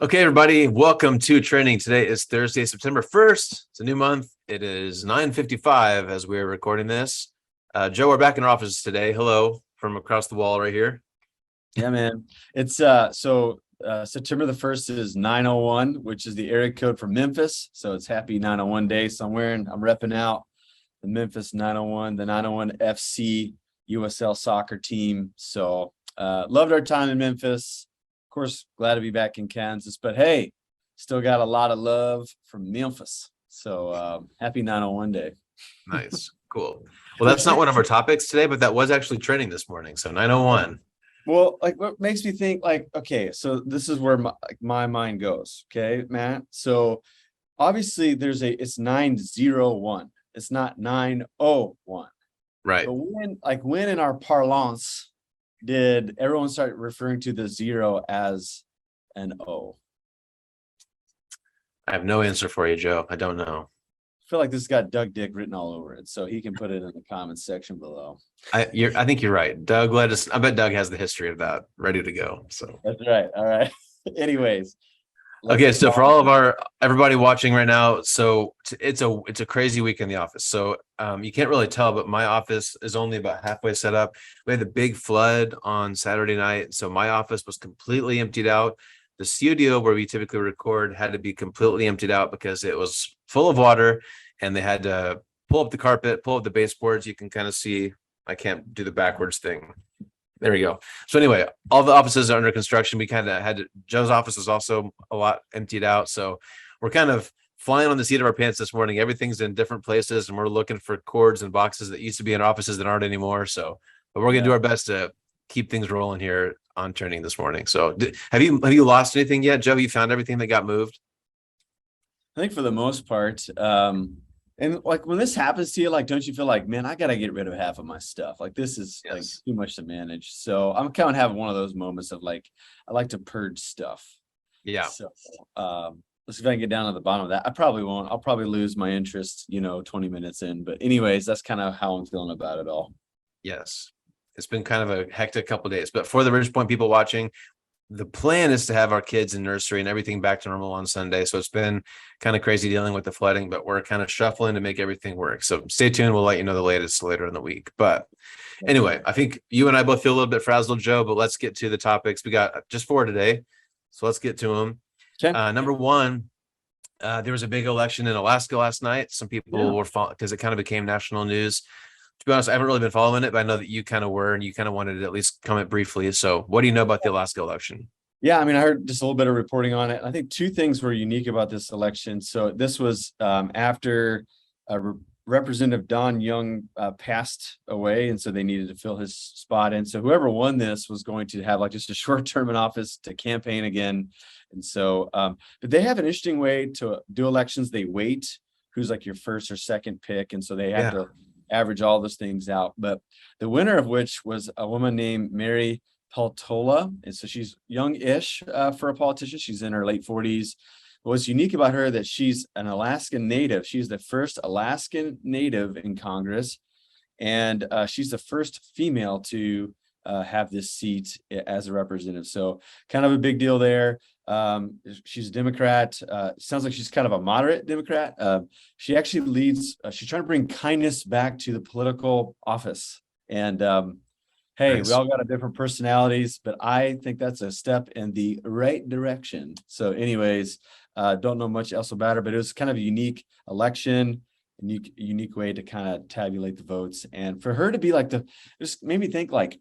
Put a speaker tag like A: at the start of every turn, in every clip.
A: Okay, everybody, welcome to training. Today is Thursday, September 1st. It's a new month. It is 9:55 as we're recording this. Joe, we're back in our office today. Hello from across the wall right here.
B: Yeah, man. It's September the 1st is 901, which is the area code for Memphis. So it's happy 901 day somewhere. And I'm repping out the Memphis 901, the 901 FC USL soccer team. So loved our time in Memphis. Of course, glad to be back in Kansas. But hey, still got a lot of love from Memphis. So happy 901 day.
A: Nice. Cool. Well, that's not one of our topics today, but that was actually training this morning. So 901.
B: Well, like what makes me think like, okay, so this is where my mind goes. Okay, Matt. So obviously it's 901. It's not 901.
A: Right.
B: But when in our parlance did everyone start referring to the zero as an O?
A: I have no answer for you, Joe. I don't know.
B: I feel like this has got Doug Dick written all over it, so he can put it in the comments section below.
A: I think you're right. Doug let us. I bet Doug has the history of that ready to go. So
B: That's right. All right. Anyways.
A: Okay, so for all of everybody watching right now, so it's a crazy week in the office. So you can't really tell, but my office is only about halfway set up. We had the big flood on Saturday night, so my office was completely emptied out. The studio where we typically record had to be completely emptied out because it was full of water, and they had to pull up the carpet, pull up the baseboards. You can kind of see. I can't do the backwards thing. There we go. So anyway, all the offices are under construction. We kind of Joe's office is also a lot emptied out. So we're kind of flying on the seat of our pants this morning. Everything's in different places, and we're looking for cords and boxes that used to be in offices that aren't anymore. So, but we're gonna do our best to keep things rolling here on turning this morning. So have you lost anything yet, Joe? You found everything that got moved?
B: I think for the most part, and like when this happens to you, like, don't you feel like, man, I got to get rid of half of my stuff. Like this is like too much to manage. So I'm kind of having one of those moments of like, I like to purge stuff.
A: Yeah.
B: So let's see if I can get down to the bottom of that. I probably won't. I'll probably lose my interest, 20 minutes in. But anyways, that's kind of how I'm feeling about it all.
A: Yes. It's been kind of a hectic couple of days, but for the Ridgepoint people watching, the plan is to have our kids in nursery and everything back to normal on Sunday. So it's been kind of crazy dealing with the flooding, but we're kind of shuffling to make everything work. So stay tuned. We'll let you know the latest later in the week. But anyway, I think you and I both feel a little bit frazzled, Joe, but let's get to the topics. We got just 4 today. So let's get to them.
B: Okay.
A: Number one, there was a big election in Alaska last night. Some people were because it kind of became national news. To be honest, I haven't really been following it, but I know that you kind of were, and you kind of wanted to at least comment briefly. So what do you know about the Alaska election?
B: Yeah, I mean, I heard just a little bit of reporting on it. I think 2 things were unique about this election. So this was after Representative Don Young passed away, and so they needed to fill his spot in. So whoever won this was going to have like just a short term in office to campaign again. And so, but they have an interesting way to do elections. They wait who's like your first or second pick, and so they have to average all those things out. But the winner of which was a woman named Mary Peltola. And so she's young-ish for a politician. She's in her late 40s. What's unique about her that she's an Alaskan native. She's the first Alaskan native in Congress. And she's the first female to have this seat as a representative. So kind of a big deal there. She's a Democrat. Sounds like she's kind of a moderate Democrat. She actually leads, she's trying to bring kindness back to the political office. And hey, nice. We all got different personalities, but I think that's a step in the right direction. So anyways, don't know much else about her, but it was kind of a unique election, unique way to kind of tabulate the votes. And for her to be like just made me think like,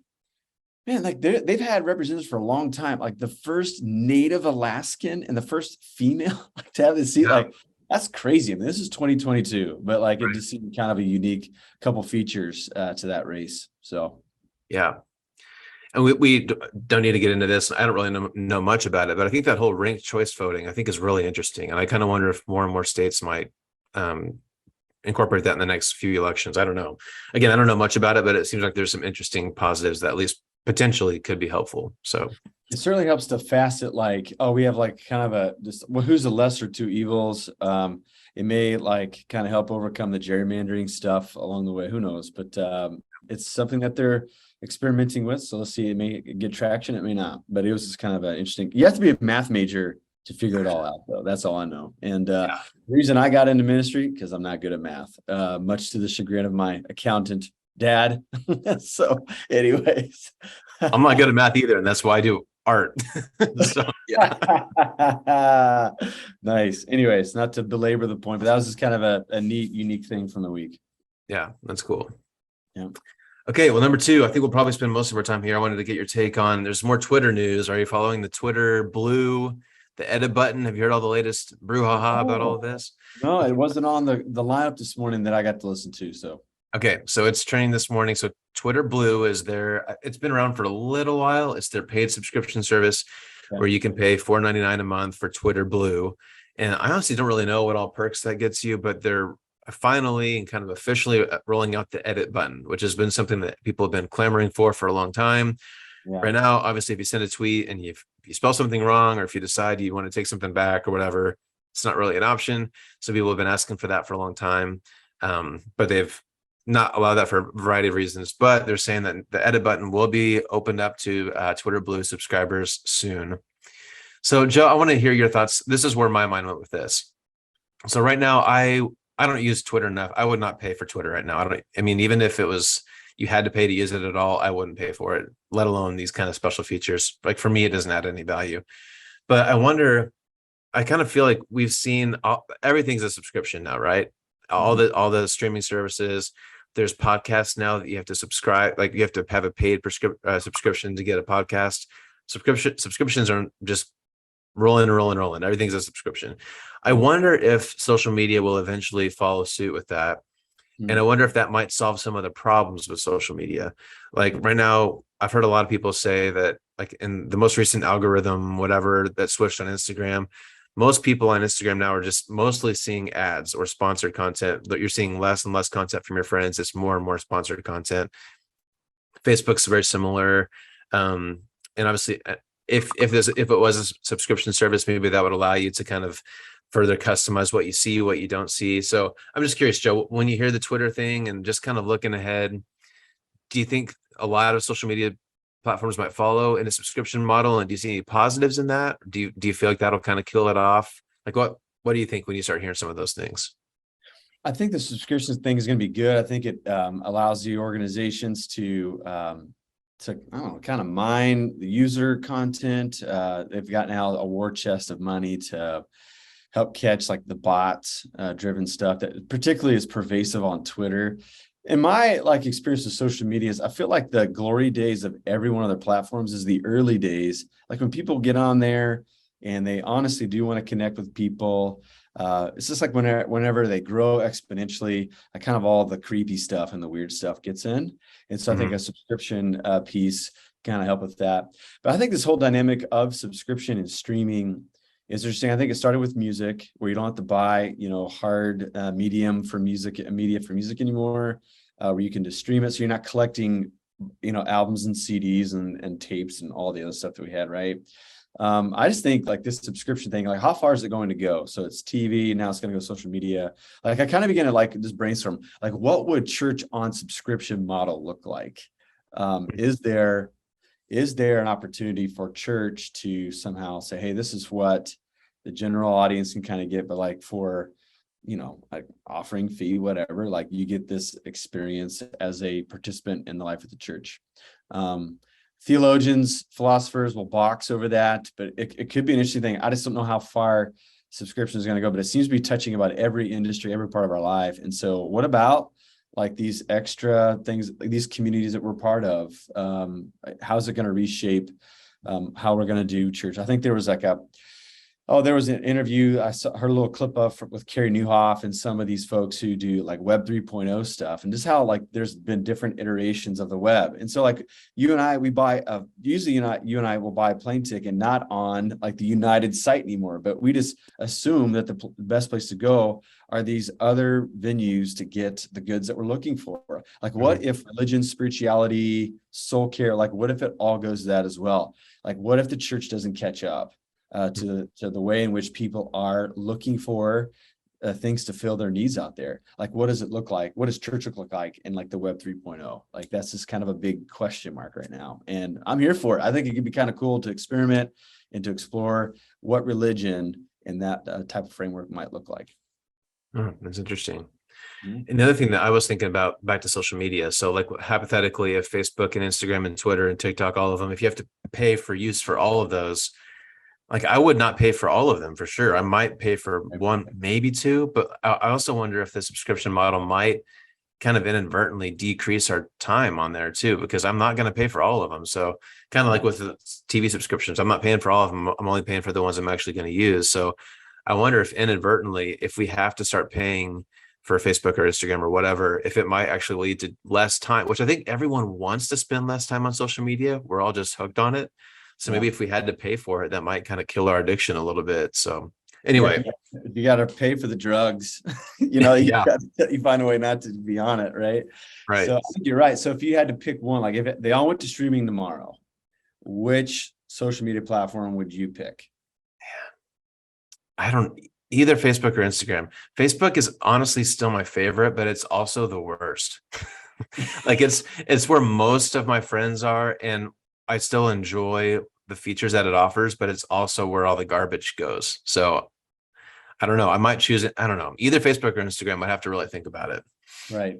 B: man, like they've had representatives for a long time, like the first Native Alaskan and the first female to have this seat, like that's crazy. I mean, this is 2022, but like it just seemed kind of a unique couple features to that race. So.
A: Yeah. And we don't need to get into this. I don't really know much about it, but I think that whole ranked choice voting, I think is really interesting. And I kind of wonder if more and more states might incorporate that in the next few elections. I don't know. Again, I don't know much about it, but it seems like there's some interesting positives that at least potentially could be helpful. So
B: it certainly helps to facet like, oh, we have like kind of who's the lesser two evils? It may like kind of help overcome the gerrymandering stuff along the way. Who knows? But it's something that they're experimenting with. So let's see, it may get traction, it may not. But it was just kind of an interesting. You have to be a math major to figure it all out, though. That's all I know. And
A: Yeah.
B: the reason I got into ministry, because I'm not good at math, much to the chagrin of my accountant dad. So, anyways.
A: I'm not good at math either, and that's why I do art. So yeah.
B: Nice. Anyways, not to belabor the point, but that was just kind of a neat, unique thing from the week.
A: Yeah, that's cool.
B: Yeah.
A: Okay, well, number two, I think we'll probably spend most of our time here. I wanted to get your take on, there's more Twitter news. Are you following the Twitter Blue, the edit button? Have you heard all the latest brouhaha about all of this?
B: No, it wasn't on the lineup this morning that I got to listen to. So
A: Okay, so it's trending this morning. So Twitter Blue is their, it's been around for a little while. It's their paid subscription service where you can pay $4.99 a month for Twitter Blue. And I honestly don't really know what all perks that gets you, but they're finally and kind of officially rolling out the edit button, which has been something that people have been clamoring for a long time.
B: yeah.
A: Right now, obviously, if you send a tweet and if you spell something wrong, or if you decide you want to take something back or whatever, it's not really an option. So people have been asking for that for a long time. But they've not allowed that for a variety of reasons, but they're saying that the edit button will be opened up to Twitter Blue subscribers soon. So Joe, I want to hear your thoughts. This is where my mind went with this. So right now, I don't use Twitter enough. I would not pay for Twitter right now. I mean, even if it was, you had to pay to use it at all, I wouldn't pay for it, let alone these kind of special features. Like for me, it doesn't add any value. But I wonder, I kind of feel like we've seen everything's a subscription now, right? All the streaming services. There's podcasts now that you have to subscribe, like you have to have a paid subscription to get a podcast. Subscriptions are just rolling. Everything's a subscription. I wonder if social media will eventually follow suit with that. And I wonder if that might solve some of the problems with social media. Like right now, I've heard a lot of people say that, like in the most recent algorithm, whatever that switched on Instagram, most people on Instagram now are just mostly seeing ads or sponsored content. That you're seeing less and less content from your friends. It's more and more sponsored content. Facebook's very similar. And obviously, if it was a subscription service, maybe that would allow you to kind of further customize what you see, what you don't see. So I'm just curious, Joe, when you hear the Twitter thing and just kind of looking ahead, do you think a lot of social media platforms might follow in a subscription model? And do you see any positives in that? Do you feel like that'll kind of kill it off? Like what do you think when you start hearing some of those things?
B: I think the subscription thing is going to be good. I think it allows the organizations to I don't know, kind of mine the user content. They've got now a war chest of money to help catch like the bots driven stuff that particularly is pervasive on Twitter. In my like experience with social media is I feel like the glory days of every one of their platforms is the early days. Like when people get on there and they honestly do want to connect with people. It's just like whenever they grow exponentially, like kind of all the creepy stuff and the weird stuff gets in. And so I think a subscription piece kind of help with that. But I think this whole dynamic of subscription and streaming is interesting. I think it started with music where you don't have to buy, hard media for music anymore, where you can just stream it. So you're not collecting, albums and CDs and tapes and all the other stuff that we had, right? I just think like this subscription thing, like how far is it going to go? So it's TV, now it's going to go social media. Like I kind of began to like just brainstorm, like what would church on subscription model look like? Is there an opportunity for church to somehow say, hey, this is what the general audience can kind of get, but like for, like offering fee, whatever, like you get this experience as a participant in the life of the church. Theologians, philosophers will box over that, but it could be an interesting thing. I just don't know how far subscription is going to go, but it seems to be touching about every industry, every part of our life. And so what about like these extra things, like these communities that we're part of? How's it going to reshape how we're going to do church? I think there was there was an interview. Heard a little clip of with Carey Nieuwhof and some of these folks who do like Web 3.0 stuff, and just how like there's been different iterations of the web. And so like you and I, we buy usually you and I will buy a plane ticket not on like the United site anymore, but we just assume that the best place to go are these other venues to get the goods that we're looking for. Like what if religion, spirituality, soul care, like what if it all goes to that as well? Like what if the church doesn't catch up to the way in which people are looking for things to fill their needs out there. Like, what does it look like? What does church look like in like the Web 3.0? Like, that's just kind of a big question mark right now. And I'm here for it. I think it could be kind of cool to experiment and to explore what religion and that type of framework might look like.
A: Oh, that's interesting.
B: Mhm.
A: Another thing that I was thinking about, back to social media. So like hypothetically, if Facebook and Instagram and Twitter and TikTok, all of them, if you have to pay for use for all of those, like I would not pay for all of them for sure. I might pay for one, maybe two, but I also wonder if the subscription model might kind of inadvertently decrease our time on there too, because I'm not going to pay for all of them. So kind of like with the TV subscriptions, I'm not paying for all of them. I'm only paying for the ones I'm actually going to use. So I wonder if inadvertently, if we have to start paying for Facebook or Instagram or whatever, if it might actually lead to less time, which I think everyone wants to spend less time on social media. We're all just hooked on it. So maybe if we had to pay for it, that might kind of kill our addiction a little bit. So anyway,
B: you got to pay for the drugs, you know, you
A: Yeah.
B: you find a way not to be on it. Right.
A: right.
B: So I think you're right. So if you had to pick one, like if they all went to streaming tomorrow, which social media platform would you pick?
A: I don't either Facebook or Instagram. Facebook is honestly still my favorite, but it's also the worst. Like it's where most of my friends are, and I still enjoy the features that it offers, but it's also where all the garbage goes. So I don't know. I might choose it. I don't know. Either Facebook or Instagram. I'd have to really think about it.
B: Right.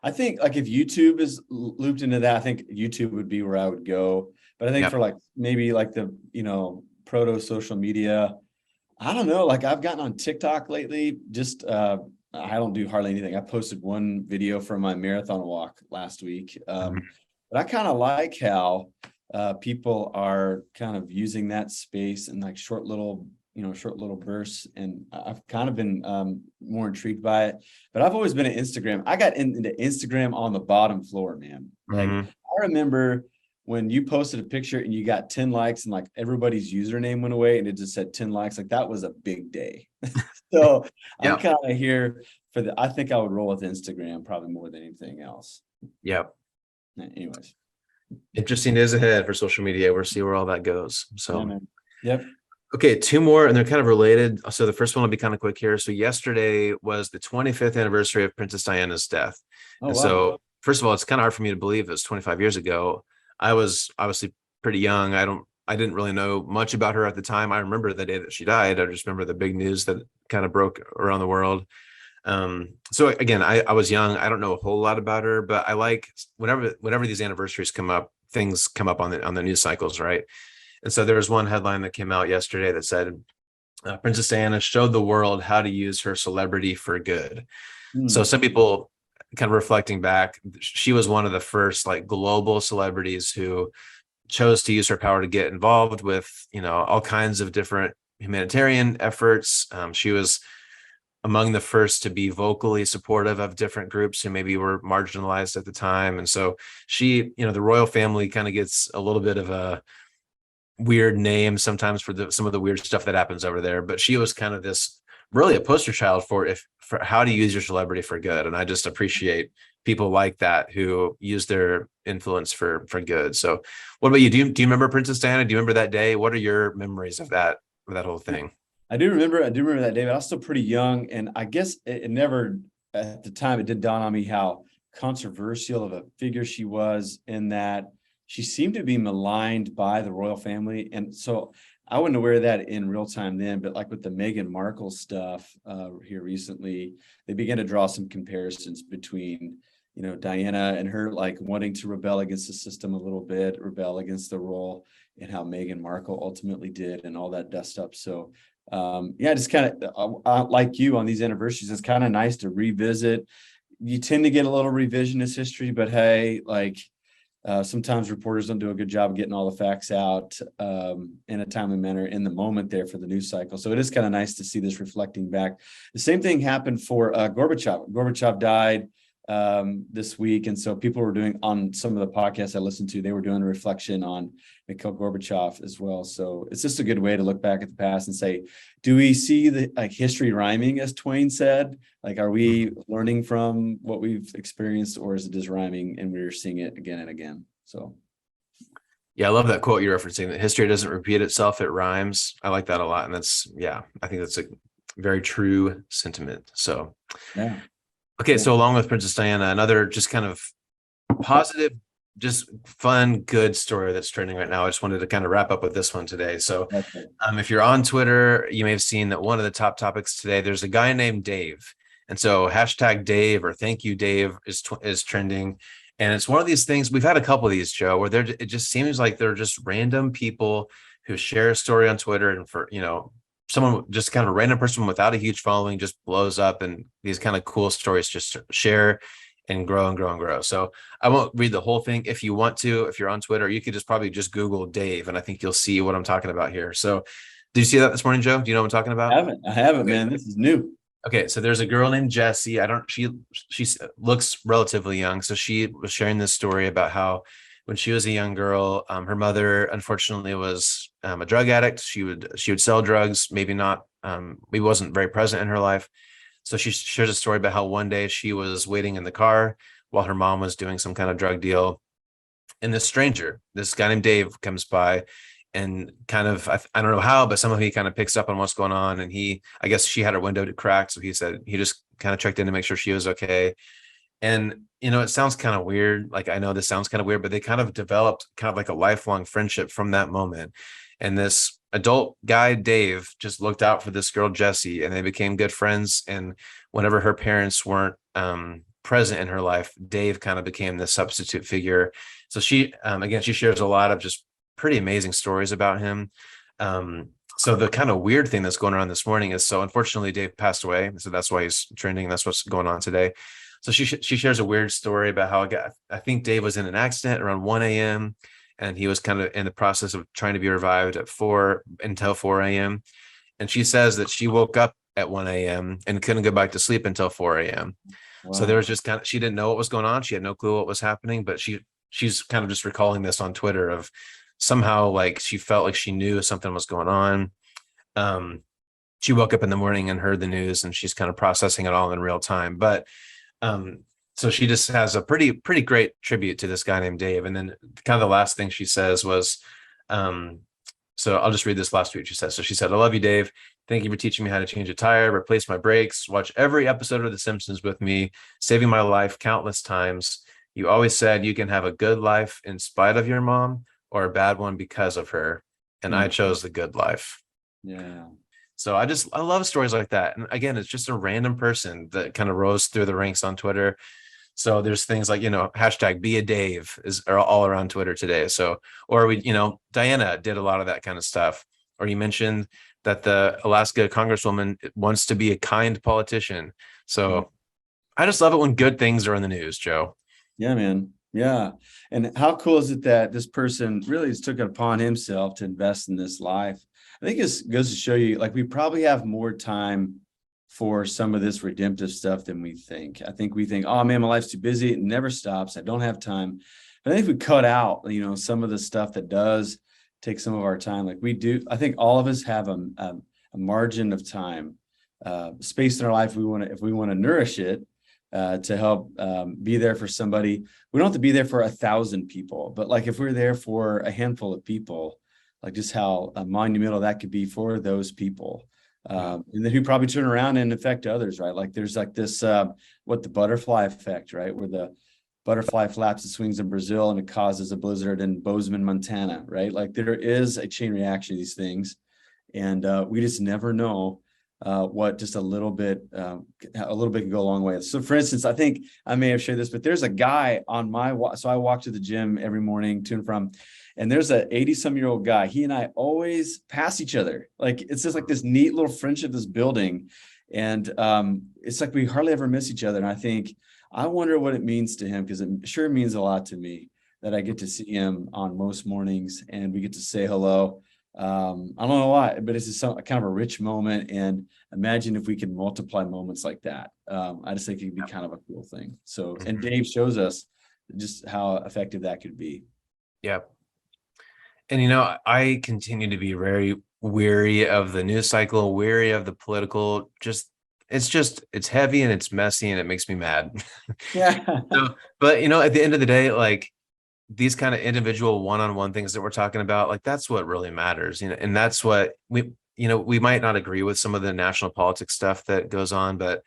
B: I think like if YouTube is looped into that, I think YouTube would be where I would go. But I think
A: Yep.
B: for like maybe like the, you know, proto social media, I don't know, like I've gotten on TikTok lately, just I don't do hardly anything. I posted one video from my marathon walk last week.
A: Mhm.
B: But I kind of like how people are kind of using that space in like short little bursts. And I've kind of been more intrigued by it. But I've always been at Instagram. I got into Instagram on the bottom floor, man. Like
A: Mhm.
B: I remember when you posted a picture and you got 10 likes and like everybody's username went away and it just said 10 likes, like that was a big day. So I'm
A: Yeah.
B: kind of here for I think I would roll with Instagram probably more than anything else.
A: Yeah.
B: Anyways.
A: Interesting days ahead for social media. We'll see where all that goes. So.
B: Yeah, man. Yep.
A: Okay, two more, and they're kind of related. So the first one will be kind of quick here. So yesterday was the 25th anniversary of Princess Diana's death.
B: Oh,
A: And
B: wow.
A: so, first of all, it's kind of hard for me to believe it was 25 years ago. I was obviously pretty young. I didn't really know much about her at the time. I remember the day that she died. I just remember the big news that kind of broke around the world. So again, I was young. I don't know a whole lot about her, but I like whenever these anniversaries come up, things come up on the news cycles, right? And so there was one headline that came out yesterday that said, Princess Diana showed the world how to use her celebrity for good. So some people kind of reflecting back, she was one of the first like global celebrities who chose to use her power to get involved with, all kinds of different humanitarian efforts. She was among the first to be vocally supportive of different groups who maybe were marginalized at the time. And so she, the royal family kind of gets a little bit of a weird name sometimes for some of the weird stuff that happens over there, but she was kind of this really a poster child for how to use your celebrity for good. And I just appreciate people like that who use their influence for good. So what about you? Do you remember Princess Diana? Do you remember that day? What are your memories of that whole thing?
B: I do remember that day, but I was still pretty young. And I guess it never, at the time, it did dawn on me how controversial of a figure she was, in that she seemed to be maligned by the royal family. And so I wasn't aware of that in real time then, but like with the Meghan Markle stuff here recently, they began to draw some comparisons between, Diana and her like wanting to rebel against the system a little bit, rebel against the role, and how Meghan Markle ultimately did, and all that dust up. So just kind of like you on these anniversaries, it's kind of nice to revisit. You tend to get a little revisionist history, but hey, like sometimes reporters don't do a good job of getting all the facts out in a timely manner in the moment there for the news cycle. So it is kind of nice to see this reflecting back. The same thing happened for Gorbachev. Gorbachev died this week. And so people were doing, on some of the podcasts I listened to, they were doing a reflection on Mikhail Gorbachev as well. So it's just a good way to look back at the past and say, do we see the like history rhyming, as Twain said? Like, are we learning from what we've experienced, or is it just rhyming and we're seeing it again and again? So.
A: Yeah, I love that quote you're referencing, that history doesn't repeat itself, it rhymes. I like that a lot. And I think that's very true sentiment. So,
B: Yeah.
A: okay.
B: Yeah.
A: So along with Princess Diana, another just kind of positive, just fun, good story that's trending right now. I just wanted to kind of wrap up with this one today. So,
B: Okay.
A: if you're on Twitter, you may have seen that one of the top topics today, there's a guy named Dave. And so hashtag Dave or thank you, Dave is trending. And it's one of these things, we've had a couple of these, Joe, where it just seems like they're just random people who share a story on Twitter, and for, someone, just kind of a random person without a huge following, just blows up, and these kind of cool stories just share and grow and grow and grow. So I won't read the whole thing. If you want to, if you're on Twitter, you could just probably just Google Dave, and I think you'll see what I'm talking about here. So did you see that this morning, Joe? Do you know what I'm talking about?
B: I haven't,
A: Okay.
B: man. This is new.
A: Okay, so there's a girl named Jessie. She looks relatively young. So she was sharing this story about how when she was a young girl, her mother unfortunately was a drug addict. She would sell drugs, maybe not, maybe wasn't very present in her life. So she shares a story about how one day she was waiting in the car while her mom was doing some kind of drug deal, and this stranger, this guy named Dave, comes by, and kind of, I don't know how, but somehow he kind of picks up on what's going on. And I guess she had her window cracked, so he said he just kind of checked in to make sure she was okay. And it sounds kind of weird. Like, I know this sounds kind of weird, but they kind of developed kind of like a lifelong friendship from that moment. And this adult guy, Dave, just looked out for this girl, Jessie, and they became good friends. And whenever her parents weren't present in her life, Dave kind of became the substitute figure. So she, again, she shares a lot of just pretty amazing stories about him. So the kind of weird thing that's going on this morning is, so unfortunately Dave passed away. So that's why he's trending. That's what's going on today. So she shares a weird story about how I think Dave was in an accident around 1 a.m. and he was kind of in the process of trying to be revived at 4 a.m. And she says that she woke up at 1 a.m. and couldn't go back to sleep until 4 a.m.
B: Wow.
A: So there was just kind of, she didn't know what was going on. She had no clue what was happening, but she's kind of just recalling this on Twitter of somehow, like, she felt like she knew something was going on. She woke up in the morning and heard the news, and she's kind of processing it all in real time. But so she just has a pretty great tribute to this guy named Dave. And then kind of the last thing she says was, so I'll just read this last tweet she said. So she said, "I love you, Dave. Thank you for teaching me how to change a tire, replace my brakes, watch every episode of The Simpsons with me, saving my life countless times. You always said you can have a good life in spite of your mom, or a bad one because of her. And I chose the good life."
B: Yeah.
A: So I love stories like that. And again, it's just a random person that kind of rose through the ranks on Twitter. So there's things like, hashtag be a Dave are all around Twitter today. So, or Diana did a lot of that kind of stuff. Or you mentioned that the Alaska Congresswoman wants to be a kind politician. So I just love it when good things are in the news, Joe.
B: Yeah, man. Yeah. And how cool is it that this person really has took it upon himself to invest in this life? I think it goes to show you, like, we probably have more time for some of this redemptive stuff than we think. I think we think, oh man, my life's too busy. It never stops. I don't have time. But I think if we cut out, some of the stuff that does take some of our time, like we do, I think all of us have a margin of time, space in our life. If we want to nourish it, to help be there for somebody. We don't have to be there for 1,000 people, but like if we're there for a handful of people, like just how monumental that could be for those people. And then who probably turn around and affect others, right? Like there's like this, what the butterfly effect, right? Where the butterfly flaps its wings in Brazil and it causes a blizzard in Bozeman, Montana, right? Like there is a chain reaction to these things. And we just never know what just a little bit can go a long way. So for instance, I think I may have shared this, but there's a guy on my walk. So I walk to the gym every morning to and from, and there's a 80-some-year-old guy. He and I always pass each other. Like it's just like this neat little friendship that's building. And it's like we hardly ever miss each other. And I wonder what it means to him, because it sure means a lot to me that I get to see him on most mornings and we get to say hello. I don't know why, but it's just kind of a rich moment. And imagine if we could multiply moments like that. I just think it'd be kind of a cool thing. So, and Dave shows us just how effective that could be.
A: Yep. And, I continue to be very weary of the news cycle, weary of the political, it's heavy and it's messy and it makes me mad.
B: Yeah.
A: But, at the end of the day, like, these kind of individual one-on-one things that we're talking about, like, that's what really matters, and that's what we might not agree with some of the national politics stuff that goes on, but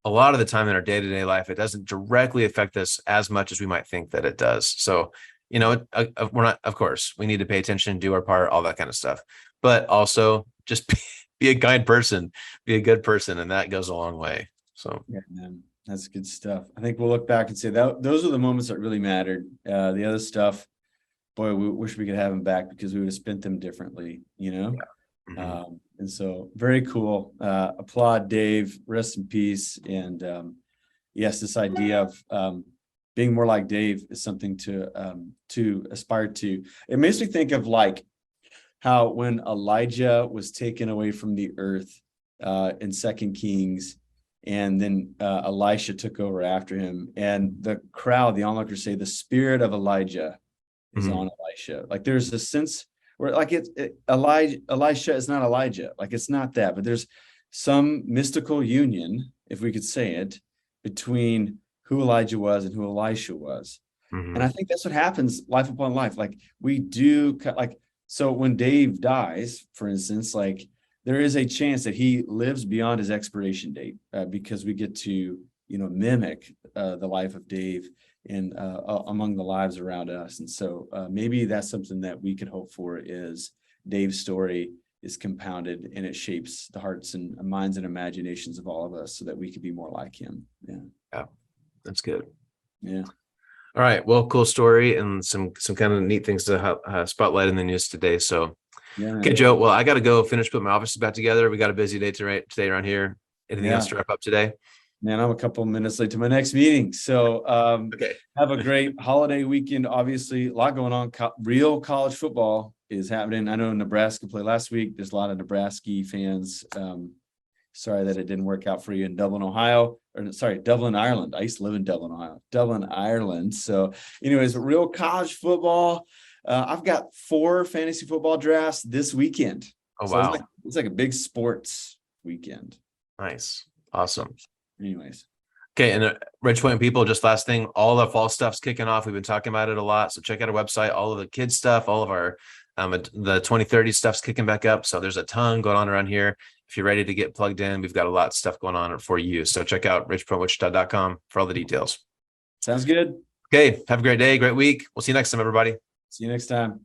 A: a lot of the time in our day-to-day life, it doesn't directly affect us as much as we might think that it does. So, we're not, of course, we need to pay attention, do our part, all that kind of stuff, but also just be a kind person, be a good person. And that goes a long way. So,
B: Yeah, man, that's good stuff. I think we'll look back and say that those are the moments that really mattered. The other stuff, boy, we wish we could have them back because we would have spent them differently,
A: Yeah.
B: And so very cool. Applaud Dave, rest in peace. And yes, this idea of being more like Dave is something to aspire to. It makes me think of like how when Elijah was taken away from the earth in 2 Kings, and then Elisha took over after him, and the crowd, the onlookers say, the spirit of Elijah is on Elisha. Like there's a sense where like Elisha is not Elijah, like it's not that, but there's some mystical union, if we could say it, between who Elijah was and who Elisha was. And I think that's what happens life upon life. Like we do, like, so when Dave dies, for instance, like there is a chance that he lives beyond his expiration date because we get to, mimic the life of Dave in among the lives around us. And so maybe that's something that we could hope for, is Dave's story is compounded and it shapes the hearts and minds and imaginations of all of us so that we could be more like him.
A: Yeah, that's good.
B: Yeah.
A: All right. Well, cool story and some kind of neat things to spotlight in the news today. So,
B: Yeah.
A: okay, Joe. Well, I got to go finish putting my office back together. We got a busy day today around here. Anything else to wrap up today?
B: Man, I'm a couple of minutes late to my next meeting. So
A: Okay.
B: Have a great holiday weekend. Obviously, a lot going on. Real college football is happening. I know Nebraska played last week. There's a lot of Nebraska fans. Sorry that it didn't work out for you in Dublin, Ohio. Or sorry, Dublin, Ireland. I used to live in Dublin, Ohio. Dublin, Ireland. So anyways, real college football. I've got 4 fantasy football drafts this weekend.
A: Oh,
B: So
A: wow.
B: it's like a big sports weekend.
A: Nice. Awesome.
B: Anyways.
A: Okay. And Ridgepoint people, just last thing, all the fall stuff's kicking off. We've been talking about it a lot. So check out our website, all of the kids stuff, all of our, the 2030 stuff's kicking back up. So there's a ton going on around here. If you're ready to get plugged in, we've got a lot of stuff going on for you. So check out ridgepointwichita.com for all the details.
B: Sounds good.
A: Okay. Have a great day. Great week. We'll see you next time, everybody.
B: See you next time.